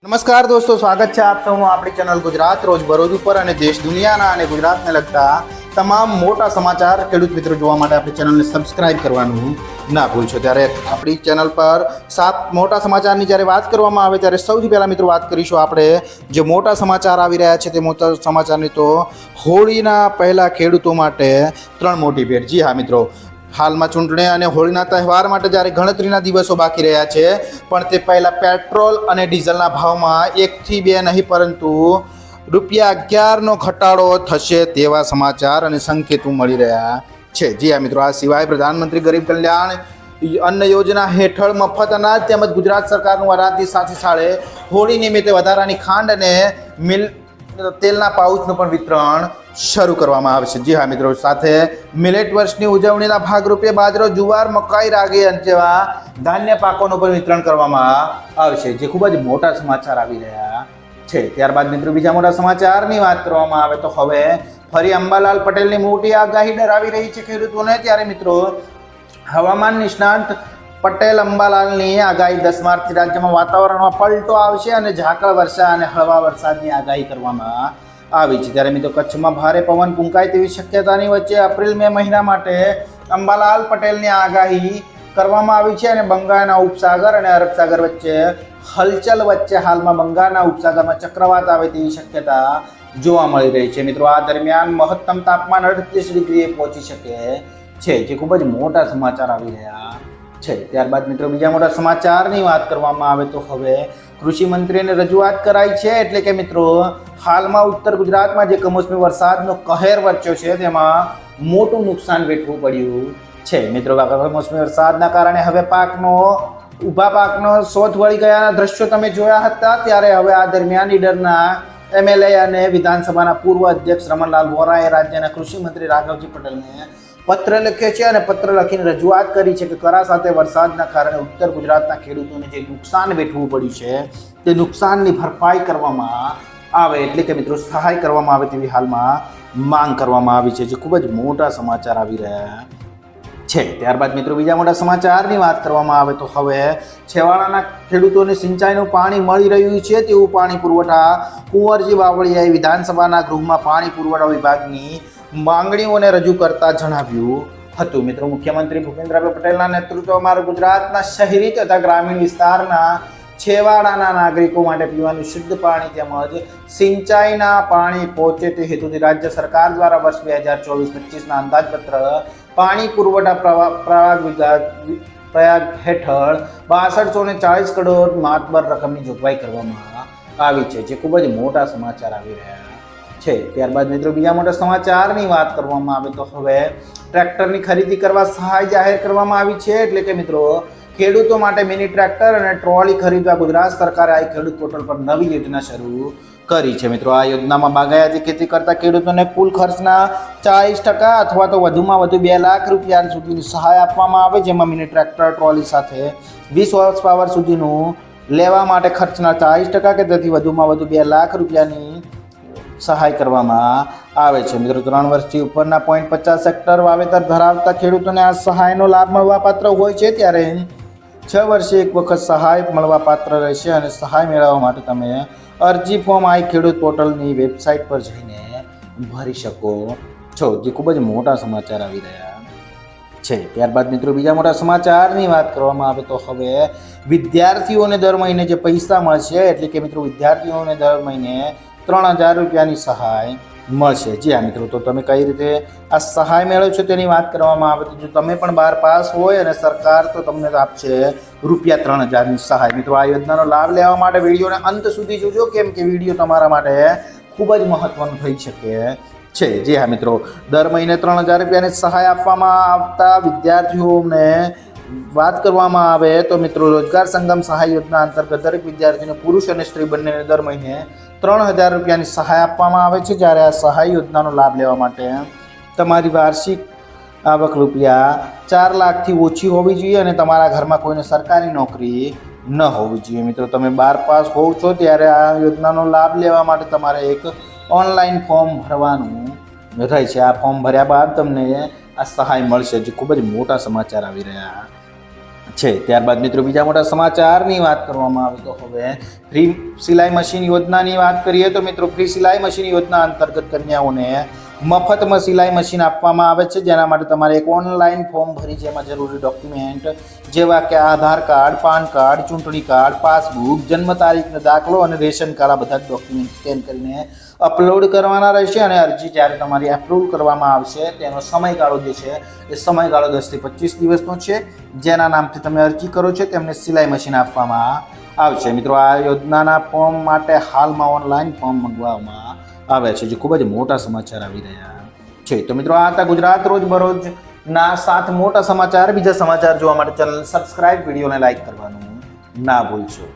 નમસ્કાર દોસ્તો, સ્વાગત છે આપ સૌનું આપણી ચેનલ ગુજરાત રોજ બરોજ ઉપર અને દેશ દુનિયાના અને ગુજરાતને લગતા તમામ મોટા સમાચાર ખેડૂત મિત્રો જોવા માટે આપણી ચેનલને સબસ્ક્રાઇબ કરવાનું ના ભૂલશો। ત્યારે આપણી ચેનલ પર 7 મોટા સમાચારની જ્યારે વાત કરવામાં આવે ત્યારે સૌથી પહેલાં મિત્રો વાત કરીશું આપણે જે મોટા સમાચાર આવી રહ્યા છે તે મોટા સમાચારની। તો હોળીના પહેલાં ખેડૂતો માટે 3 મોટી ભેટ। જી હા મિત્રો, હાલમાં ચૂંટણી અને હોળીના તહેવાર માટે જ્યારે ગણતરીના દિવસો બાકી રહ્યા છે, પણ તે પહેલાં પેટ્રોલ અને ડીઝલના ભાવમાં 1 થી 2 નહીં પરંતુ ₹11નો ઘટાડો થશે તેવા સમાચાર અને સંકેતો મળી રહ્યા છે। જી હા મિત્રો, આ સિવાય પ્રધાનમંત્રી ગરીબ કલ્યાણ અન્ન યોજના હેઠળ મફત અનાજ તેમજ ગુજરાત સરકારનું વરાથી સાથે સાળે હોળી નિમિત્તે વધારાની ખાંડ અને તેલના પાઉચનું પણ વિતરણ શરૂ કરવામાં આવશે। જી હા મિત્રો, સાથે મિલેટ વર્ષની ઉજવણીના ભાગરૂપે બાજરો, જુવાર, મકાઈ, રાગી જેવા ધાન્ય પાકોનું પણ વિતરણ કરવામાં આવશે, જે ખૂબ જ મોટા સમાચાર આવી રહ્યા છે। ત્યારબાદ મિત્રો બીજા મોટા સમાચારની વાત કરવામાં આવે તો હવે ફરી અંબાલાલ પટેલની મોટી આગાહી ડરાવી રહી છે ખેડૂતોને। ત્યારે મિત્રો હવામાન નિષ્ણાંત પટેલ અંબાલાલની આગાહી 10 માર્ચથી રાજ્યમાં વાતાવરણમાં પલટો આવશે અને ઝાકળ વર્ષા અને હળવા વરસાદની આગાહી કરવામાં આવી છે। ત્યારે મિત્રો કચ્છમાં ભારે પવન ફૂંકાય તેવી શક્યતાની વચ્ચે એપ્રિલ મે મહિના માટે અંબાલાલ પટેલની આગાહી કરવામાં આવી છે અને બંગાળના ઉપસાગર અને અરબ સાગર વચ્ચે હલચલ વચ્ચે હાલમાં બંગાળના ઉપસાગરમાં ચક્રવાત આવે તેવી શક્યતા જોવા મળી રહી છે। મિત્રો આ દરમિયાન મહત્તમ તાપમાન 38 ડિગ્રીએ પહોંચી શકે છે, જે ખૂબ જ મોટા સમાચાર આવી રહ્યા છે। ત્યારબાદ મિત્રો બીજા મોટા સમાચારની વાત કરવામાં આવે તો હવે કૃષિ મંત્રીને રજૂઆત કરાઈ છે। એટલે કે મિત્રો હાલમાં ઉત્તર ગુજરાતમાં જે કમોસમી વરસાદનો કહેર વર્ચ્યો છે તેમાં મોટું નુકસાન વેઠવું પડ્યું છે। મિત્રો કમોસમી વરસાદના કારણે હવે ઊભા પાકનો શોધ વળી ગયાના દ્રશ્યો તમે જોયા હતા। ત્યારે હવે આ દરમિયાન ઈડરના MLA અને વિધાનસભાના પૂર્વ અધ્યક્ષ રમણલાલ વોરાએ રાજ્યના કૃષિ મંત્રી રાઘવજી પટેલને પત્ર લખ્યો છે અને પત્ર લખીને રજૂઆત કરી છે કે કરા સાથે વરસાદના કારણે ઉત્તર ગુજરાતના ખેડૂતોને જે નુકસાન વેઠવું પડ્યું છે તે નુકસાનની ભરપાઈ કરવામાં આવે, એટલે કે મિત્રો સહાય કરવામાં આવે તેવી હાલમાં માંગ કરવામાં આવી છે, જે ખૂબ જ મોટા સમાચાર આવી રહ્યા છે। ત્યારબાદ મિત્રો બીજા મોટા સમાચારની વાત કરવામાં આવે તો હવે છેવાડાના ખેડૂતોને સિંચાઈનું પાણી મળી રહ્યું છે તેવું પાણી પુરવઠા કુંવરજી બાવળિયાએ વિધાનસભાના ગૃહમાં પાણી પુરવઠા વિભાગની માંગણીઓને રજૂ કરતા જણાવ્યું હતું। મિત્રો મુખ્યમંત્રી ભૂપેન્દ્રભાઈ પટેલના નેતૃત્વમાં ગુજરાતના શહેરી તથા ગ્રામીણ વિસ્તારના છેવાડાના નાગરિકો માટે પીવાનું શુદ્ધ પાણી તેમજ સિંચાઈના પાણી પહોંચે તે હેતુથી રાજ્ય સરકાર દ્વારા વર્ષ 2024-25ના અંદાજપત્ર પાણી પુરવઠા પ્રયાગ હેઠળ 6240 કરોડ માતબર રકમની જોગવાઈ કરવામાં આવી છે, જે ખૂબ જ મોટા સમાચાર આવી રહ્યા છે। ત્યારબાદ મિત્રો બીજા મોટા સમાચારની વાત કરવામાં આવે તો હવે ટ્રેક્ટરની ખરીદી કરવા સહાય જાહેર કરવામાં આવી છે। એટલે કે મિત્રો ખેડૂતો માટે મિની ટ્રેક્ટર અને ટ્રોલી ખરીદવા ગુજરાત સરકારે આ ખેડૂત પોર્ટલ પર નવી યોજના શરૂ કરી છે। મિત્રો આ યોજનામાં બાગાયતી ખેતી કરતા ખેડૂતોને કુલ ખર્ચના 40% અથવા તો વધુમાં વધુ 2 લાખ રૂપિયા સુધીની સહાય આપવામાં આવે, જેમાં મિની ટ્રેક્ટર ટ્રોલી સાથે 20 હોર્સ પાવર સુધીનું લેવા માટે ખર્ચના 40% કે તેથી વધુમાં વધુ 2 લાખ રૂપિયાની સહાય કરવામાં આવે છે। મિત્રો 3 વર્ષથી ઉપરના 0.50 હેક્ટર વાવેતર ધરાવતા ખેડૂતોને આ સહાયનો લાભ મળવાપાત્ર હોય છે। ત્યારે 6 વર્ષે એક વખત સહાય મળવાપાત્ર રહેશે અને સહાય મેળવવા માટે તમે અરજી ફોર્મ આ ખેડૂત પોર્ટલની વેબસાઇટ પર જઈને ભરી શકો છો, જે ખૂબ જ મોટા સમાચાર આવી રહ્યા છે। ત્યારબાદ મિત્રો બીજા મોટા સમાચારની વાત કરવામાં આવે તો હવે વિદ્યાર્થીઓને દર મહિને જે પૈસા મળશે, એટલે કે મિત્રો વિદ્યાર્થીઓને દર મહિને 3000 રૂપિયાની સહાય મળશે। જી હા મિત્રો, તો તમે કઈ રીતે આ સહાય મેળવશો તેની વાત કરવામાં આવે તો જો તમે પણ 12 પાસ હોય અને સરકાર તો તમને આપશે ₹3000ની સહાય। મિત્રો આ યોજનાનો લાભ લેવા માટે વિડીયોને અંત સુધી જોજો, કેમ કે વિડીયો તમારા માટે ખૂબ જ મહત્વનું થઈ શકે છે। જી હા મિત્રો, દર મહિને 3000 રૂપિયાની સહાય આપવામાં આવતા વિદ્યાર્થીઓને વાત કરવામાં આવે તો મિત્રો રોજગાર સંગમ સહાય યોજના અંતર્ગત દરેક વિદ્યાર્થીને પુરુષ અને સ્ત્રી બંનેને દર મહિને 3000 રૂપિયાની સહાય આપવામાં આવે છે। જ્યારે આ સહાય યોજનાનો લાભ લેવા માટે તમારી વાર્ષિક આવક ₹4 લાખથી ઓછી હોવી જોઈએ અને તમારા ઘરમાં કોઈને સરકારી નોકરી ન હોવી જોઈએ। મિત્રો તમે 12 પાસ હોવ છો ત્યારે આ યોજનાનો લાભ લેવા માટે તમારે એક ઓનલાઈન ફોર્મ ભરવાનું રહે છે। આ ફોર્મ ભર્યા બાદ તમને આ સહાય મળશે, જે ખૂબ જ મોટા સમાચાર આવી રહ્યા છે. ત્યારબાદ મિત્રો બીજા મોટા સમાચારની વાત કરવામાં આવે તો હવે ફ્રી સિલાઈ મશીન યોજનાની વાત કરીએ તો મિત્રો ફ્રી સિલાઈ મશીન યોજના અંતર્ગત કન્યાઓને મફતમાં સિલાઈ મશીન આપવામાં આવે છે, જેના માટે તમારે એક ઓનલાઈન ફોર્મ ભરી જેમાં જરૂરી ડોક્યુમેન્ટ જેવા કે આધાર કાર્ડ, પાન કાર્ડ, ચૂંટણી કાર્ડ, પાસબુક, જન્મ તારીખનો દાખલો અને રેશન કાર્ડ આ બધા જ ડોક્યુમેન્ટ સ્કેન કરીને અપલોડ કરવાના રહેશે અને અરજી જ્યારે તમારી એપ્રુવ કરવામાં આવશે તેનો સમયગાળો જે છે એ સમયગાળો 10 થી 25 દિવસનો છે. જેના નામથી તમે અરજી કરો છો તેમને સિલાઈ મશીન આપવામાં આવશે. મિત્રો આ યોજનાના ફોર્મ માટે હાલમાં ઓનલાઈન ફોર્મ મંગાવવામાં આવે છે, જે ખૂબ જ મોટા સમાચાર આવી રહ્યા છે. તો મિત્રો આ હતા ગુજરાત રોજબરોજના 7 મોટા સમાચાર. બીજા સમાચાર જોવા માટે ચેનલ સબસ્ક્રાઇબ, વિડીયોને લાઇક કરવાનું ના ભૂલશો.